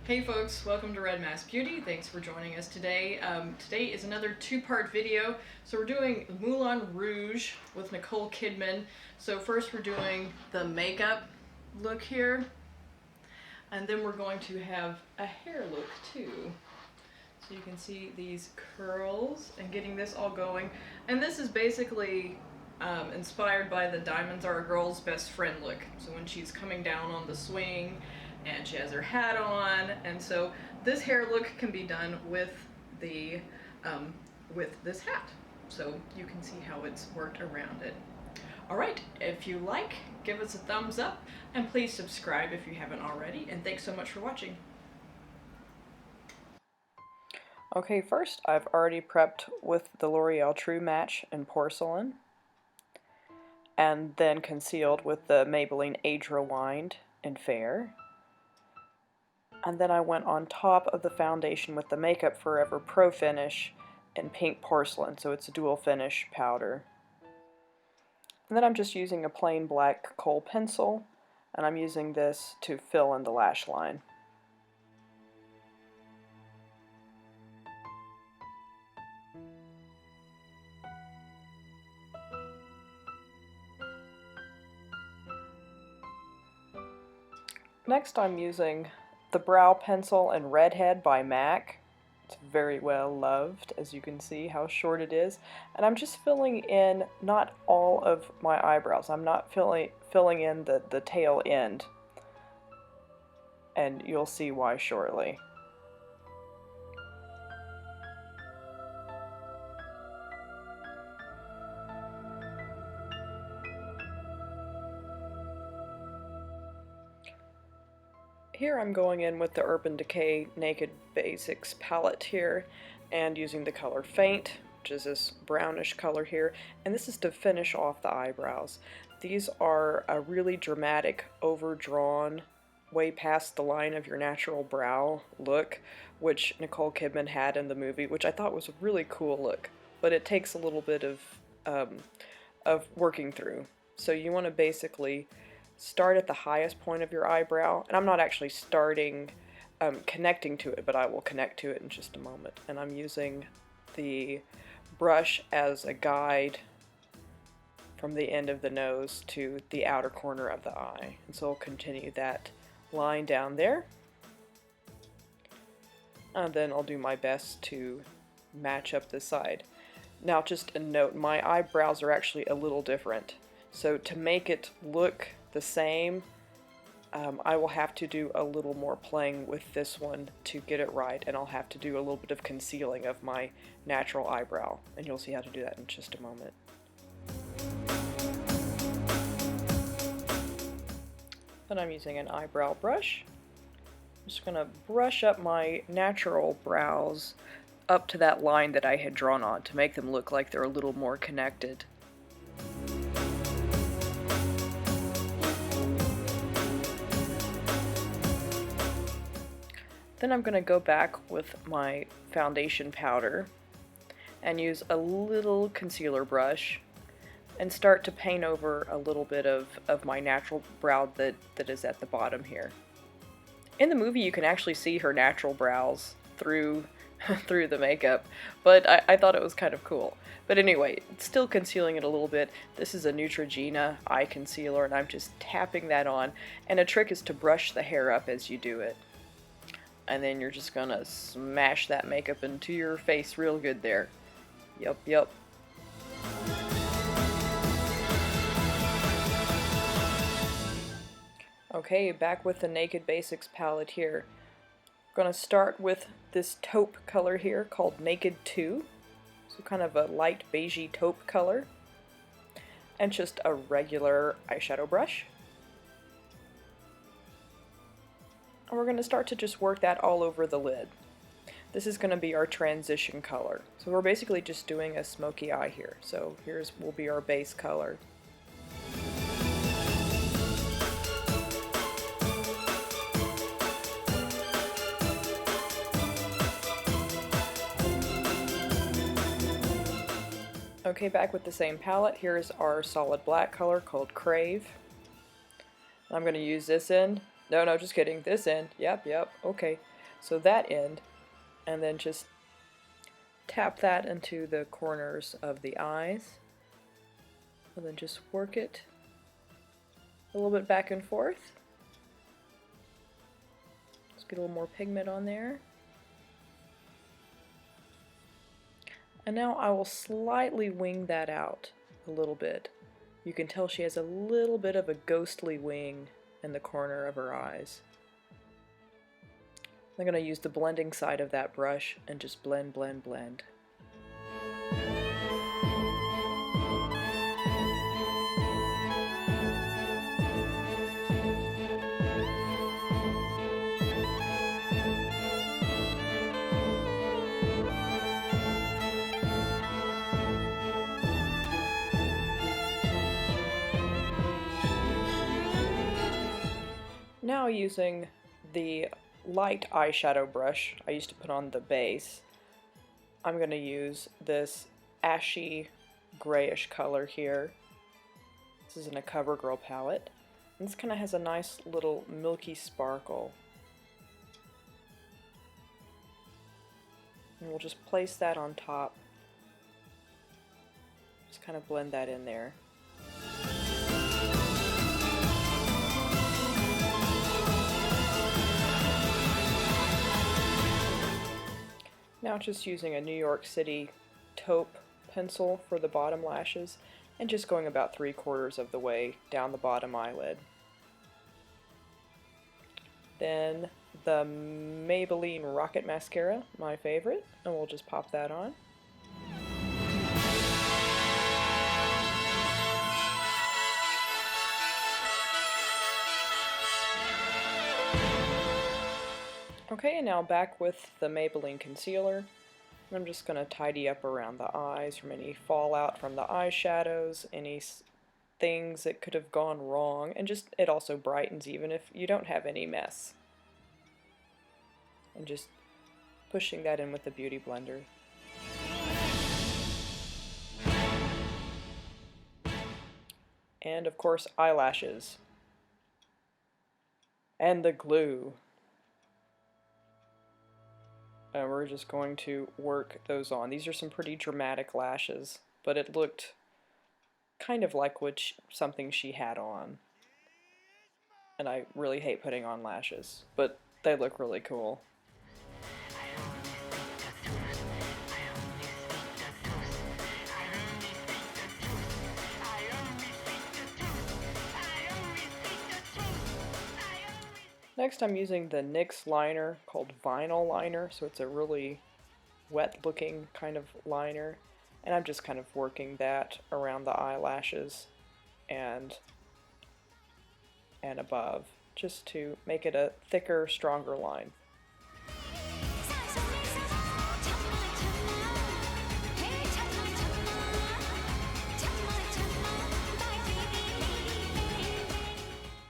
Hey folks, welcome to Red Mask Beauty. Thanks for joining us today. Today is another two-part video. So we're doing Moulin Rouge with Nicole Kidman. So first we're doing the makeup look here, and then we're going to have a hair look too. So you can see these curls and getting this all going. And this is basically inspired by the Diamonds Are a Girl's Best Friend look. So when she's coming down on the swing, and she has her hat on, and so this hair look can be done with the with this hat, so you can see how it's worked around it. All right, if you like, give us a thumbs up, and please subscribe if you haven't already, and thanks so much for watching. Okay, first I've already prepped with the L'Oreal True Match in Porcelain, and then concealed with the Maybelline Age Rewind in Fair. And then I went on top of the foundation with the Makeup Forever Pro Finish in Pink Porcelain, so it's a dual finish powder. And then I'm just using a plain black kohl pencil, and I'm using this to fill in the lash line. Next I'm using the brow pencil in Redhead by MAC. It's very well loved, as you can see how short it is. And I'm just filling in not all of my eyebrows. I'm not filling in the tail end. And you'll see why shortly. Here I'm going in with the Urban Decay Naked Basics palette here and using the color Faint, which is this brownish color here, and this is to finish off the eyebrows. These are a really dramatic, overdrawn, way past the line of your natural brow look, which Nicole Kidman had in the movie, which I thought was a really cool look, but it takes a little bit of working through. So you want to basically start at the highest point of your eyebrow, and I'm not actually starting connecting to it, but I will connect to it in just a moment. And I'm using the brush as a guide from the end of the nose to the outer corner of the eye. And so I'll continue that line down there. And then I'll do my best to match up this side. Now just a note, my eyebrows are actually a little different. So to make it look the same, I will have to do a little more playing with this one to get it right, and I'll have to do a little bit of concealing of my natural eyebrow, and you'll see how to do that in just a moment. Then I'm using an eyebrow brush. I'm just going to brush up my natural brows up to that line that I had drawn on to make them look like they're a little more connected. Then I'm going to go back with my foundation powder and use a little concealer brush and start to paint over a little bit of my natural brow that is at the bottom here. In the movie you can actually see her natural brows through the makeup, but I thought it was kind of cool. But anyway, still concealing it a little bit. This is a Neutrogena eye concealer, and I'm just tapping that on, and a trick is to brush the hair up as you do it. And then you're just gonna smash that makeup into your face real good there. Yep. Okay, back with the Naked Basics palette here. I'm gonna start with this taupe color here called Naked 2. So kind of a light beigey taupe color. And just a regular eyeshadow brush. And we're going to start to just work that all over the lid. This is going to be our transition color. So we're basically just doing a smoky eye here. So here's will be our base color. Okay, back with the same palette. Here's our solid black color called Crave. I'm going to use this end. No, just kidding. This end. Yep, okay. So that end, and then just tap that into the corners of the eyes, and then just work it a little bit back and forth. Let's get a little more pigment on there. And now I will slightly wing that out a little bit. You can tell she has a little bit of a ghostly wing in the corner of her eyes. I'm going to use the blending side of that brush and just blend, blend, blend. Now using the light eyeshadow brush I used to put on the base, I'm going to use this ashy grayish color here. This is in a CoverGirl palette. And this kind of has a nice little milky sparkle. And we'll just place that on top. Just kind of blend that in there. Now just using a New York City taupe pencil for the bottom lashes and just going about 3/4 of the way down the bottom eyelid. Then the Maybelline Rocket Mascara, my favorite, and we'll just pop that on. Okay, and now back with the Maybelline concealer. I'm just going to tidy up around the eyes from any fallout from the eyeshadows, any things that could have gone wrong, and just it also brightens even if you don't have any mess. And just pushing that in with the Beauty Blender. And of course eyelashes. And the glue. And we're just going to work those on. These are some pretty dramatic lashes, but it looked kind of like something she had on. And I really hate putting on lashes, but they look really cool. Next I'm using the NYX liner called Vinyl Liner, so it's a really wet looking kind of liner, and I'm just kind of working that around the eyelashes and above, just to make it a thicker, stronger line.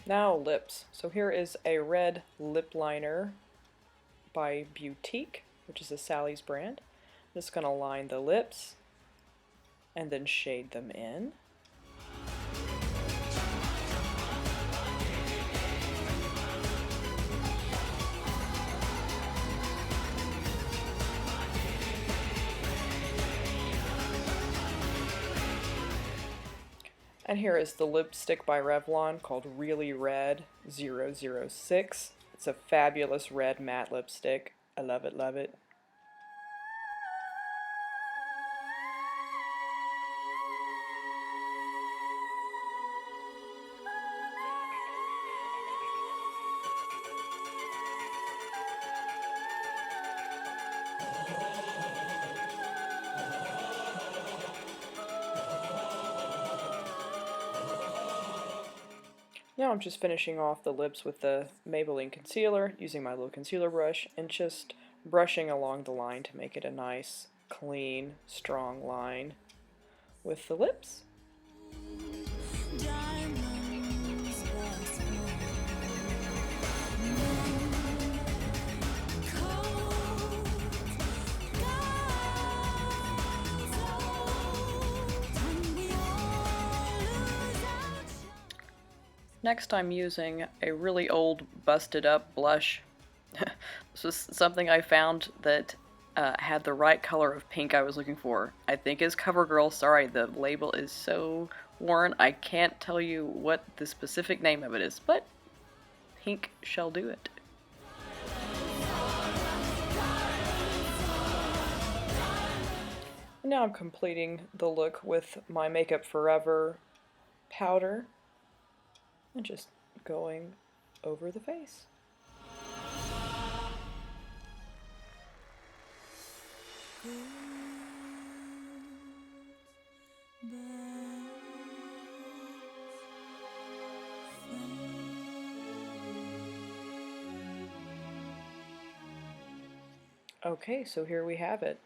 Now lips. So here is a red lip liner by Beautique, which is a Sally's brand. I'm just going to line the lips and then shade them in. And here is the lipstick by Revlon called Really Red 006. It's a fabulous red matte lipstick. I love it, love it. Now I'm just finishing off the lips with the Maybelline concealer, using my little concealer brush, and just brushing along the line to make it a nice, clean, strong line with the lips. Next I'm using a really old busted up blush. So something I found that had the right color of pink I was looking for. I think is CoverGirl. Sorry, the label is so worn. I can't tell you what the specific name of it is, but pink shall do it. Now I'm completing the look with my Makeup Forever powder and just going over the face. Okay, so here we have it.